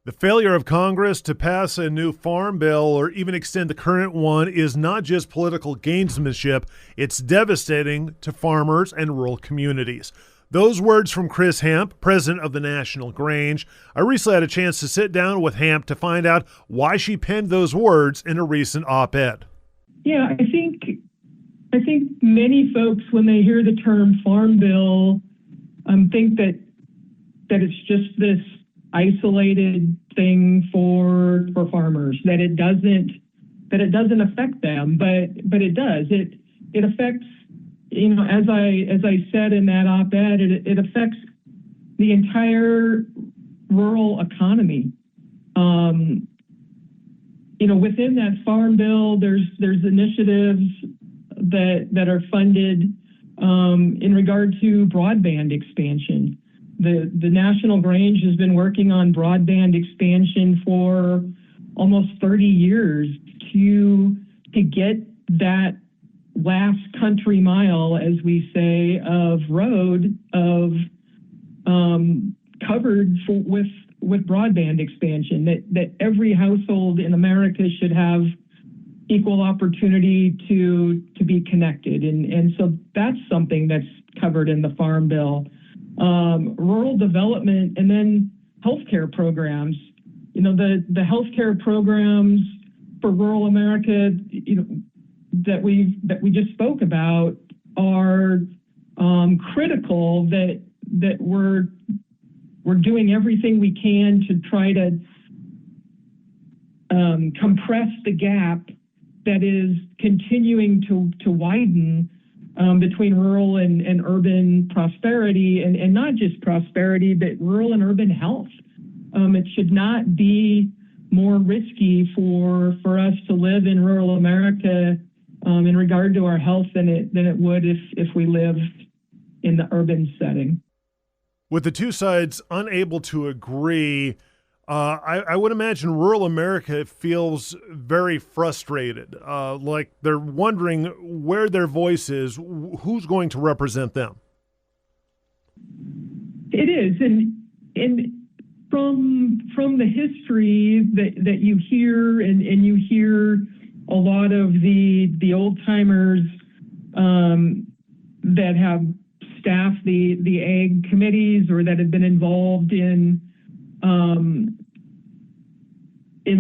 The failure of Congress to pass a new farm bill or even extend the current one is not just political gamesmanship, it's devastating to farmers and rural communities. Those words from Chris Hamp, president of the National Grange. I recently had a chance to sit down with Hamp to find out why she penned those words in a recent op-ed. Yeah, I think many folks, when they hear the term farm bill, think that it's just this isolated thing for farmers, that it doesn't affect them, but it does. It affects, as I said in that op-ed, it affects the entire rural economy. Within that farm bill, there's initiatives that are funded in regard to broadband expansion. The National Grange has been working on broadband expansion for almost 30 years to get that last country mile, as we say, of road covered with broadband expansion. That every household in America should have equal opportunity to be connected, and so that's something that's covered in the Farm Bill. Rural development, and then healthcare programs. The healthcare programs for rural America, that we just spoke about are critical. That we're doing everything we can to try to compress the gap that is continuing to widen between rural and urban prosperity, and not just prosperity, but rural and urban health. It should not be more risky for us to live in rural America in regard to our health than it would if we lived in the urban setting. With the two sides unable to agree, I would imagine rural America feels very frustrated, like they're wondering where their voice is, who's going to represent them. It is, and from the history that you hear, and you hear a lot of the old timers that have staffed the ag committees, or that have been involved in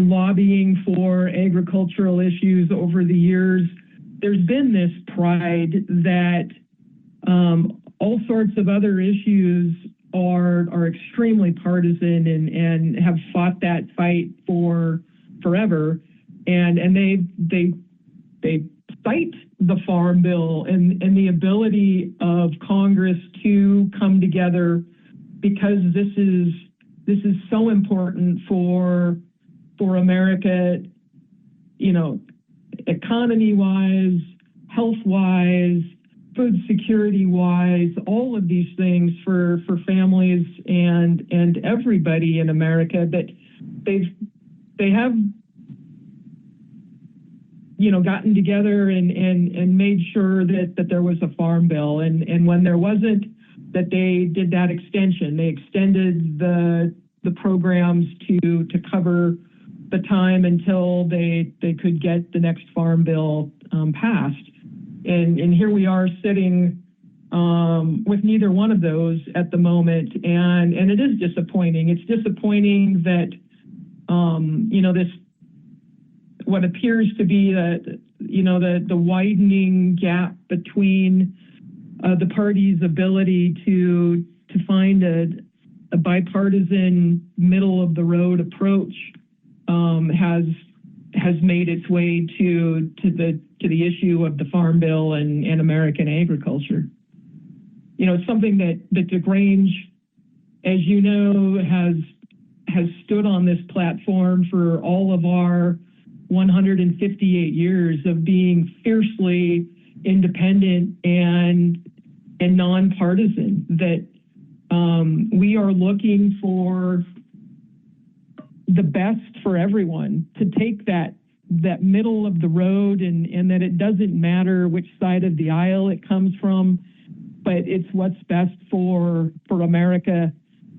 lobbying for agricultural issues over the years. There's been this pride that all sorts of other issues are extremely partisan, and have fought that fight for forever, and they cite the Farm Bill and the ability of Congress to come together, because this is so important for America, economy-wise, health-wise, food security-wise, all of these things for families and everybody in America. That they have gotten together and made sure that there was a Farm Bill, and when there wasn't, that they did that extension. They extended the programs to cover the time until they could get the next Farm Bill passed. And here we are sitting with neither one of those at the moment, and it is disappointing. It's disappointing that this, what appears to be the widening gap between the parties' ability to find a bipartisan, middle of the road approach has made its way to the issue of the Farm Bill and American agriculture. It's something that the Grange, as you know, has stood on this platform for all of our 158 years of being fiercely independent and nonpartisan. That we are looking for the best for everyone, to take that middle of the road, and that it doesn't matter which side of the aisle it comes from, but it's what's best for America.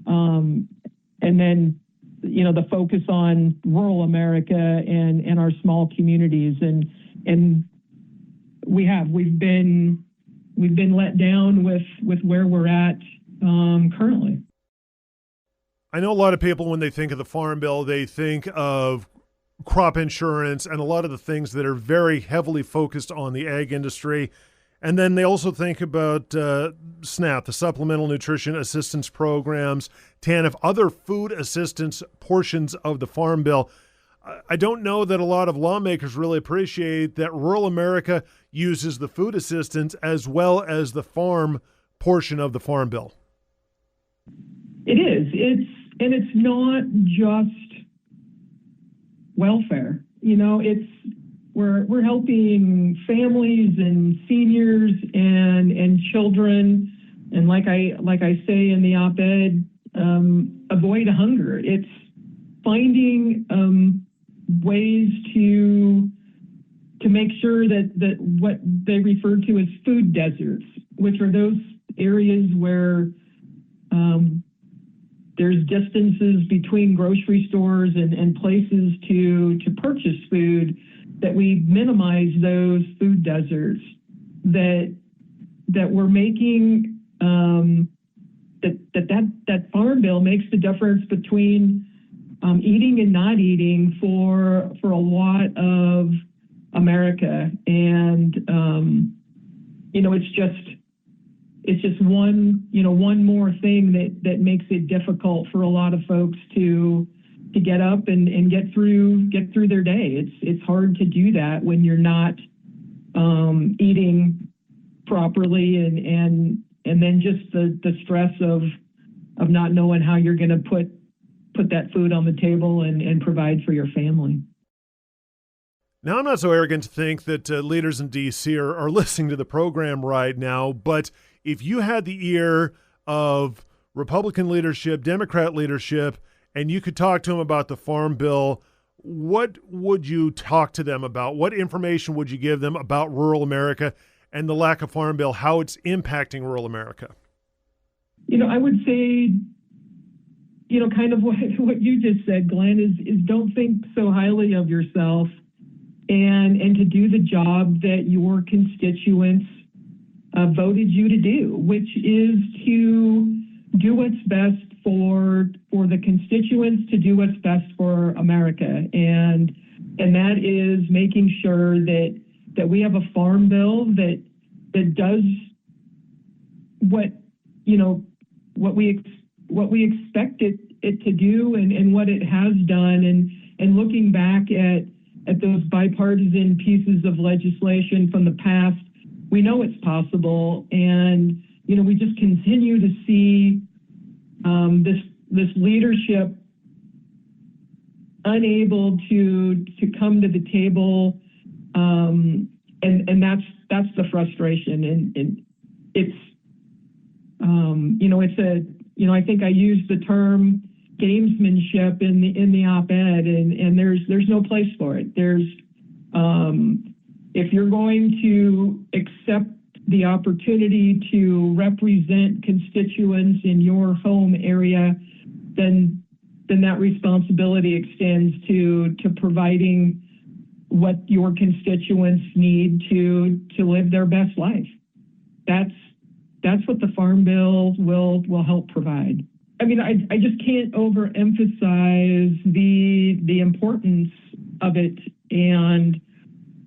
And then, the focus on rural America and our small communities, and we've been let down with where we're at currently. I know a lot of people, when they think of the Farm Bill, they think of crop insurance and a lot of the things that are very heavily focused on the ag industry. And then they also think about SNAP, the Supplemental Nutrition Assistance Programs, TANF, other food assistance portions of the Farm Bill. I don't know that a lot of lawmakers really appreciate that rural America uses the food assistance as well as the farm portion of the Farm Bill. It is. It's not just welfare. We're helping families and seniors and children, and like I say in the op-ed, avoid hunger. It's finding ways to make sure that what they refer to as food deserts, which are those areas where there's distances between grocery stores and places to purchase food, that we minimize those food deserts, that we're making that Farm Bill makes the difference between eating and not eating for a lot of America. And it's just one more thing that makes it difficult for a lot of folks to get up and get through their day. It's hard to do that when you're not eating properly, and then just the stress of not knowing how you're going to put that food on the table and provide for your family. Now, I'm not so arrogant to think that leaders in D.C. are listening to the program right now, but if you had the ear of Republican leadership, Democrat leadership, and you could talk to them about the Farm Bill, what would you talk to them about? What information would you give them about rural America and the lack of Farm Bill, how it's impacting rural America? I would say, kind of what you just said, Glenn, is don't think so highly of yourself, and to do the job that your constituents voted you to do, which is to do what's best for the constituents, to do what's best for America. And that is making sure that we have a Farm Bill that does what we expect it to do, and what it has done, and looking back at those bipartisan pieces of legislation from the past, we know it's possible. And we just continue to see this leadership unable to come to the table, and that's the frustration. And it's I think I used the term gamesmanship in the op-ed, and there's no place for it. There's if you're going to accept the opportunity to represent constituents in your home area, then that responsibility extends to providing what your constituents need to live their best life. That's what the Farm Bill will help provide. I mean, I just can't overemphasize the importance of it, and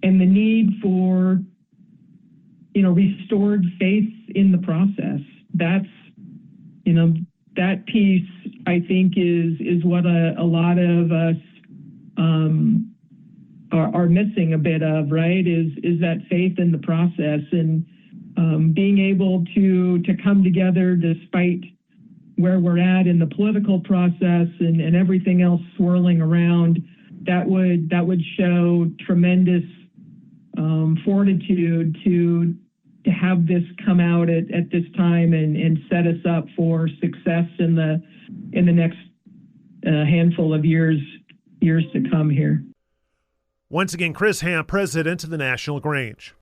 the need for restored faith in the process. That's that piece, I think, is what a lot of us are missing a bit of, right? Is that faith in the process, and being able to come together despite where we're at in the political process and everything else swirling around. That would show tremendous fortitude to have this come out at this time and set us up for success in the next handful of years to come here. Once again, Chris Hamp, president of the National Grange.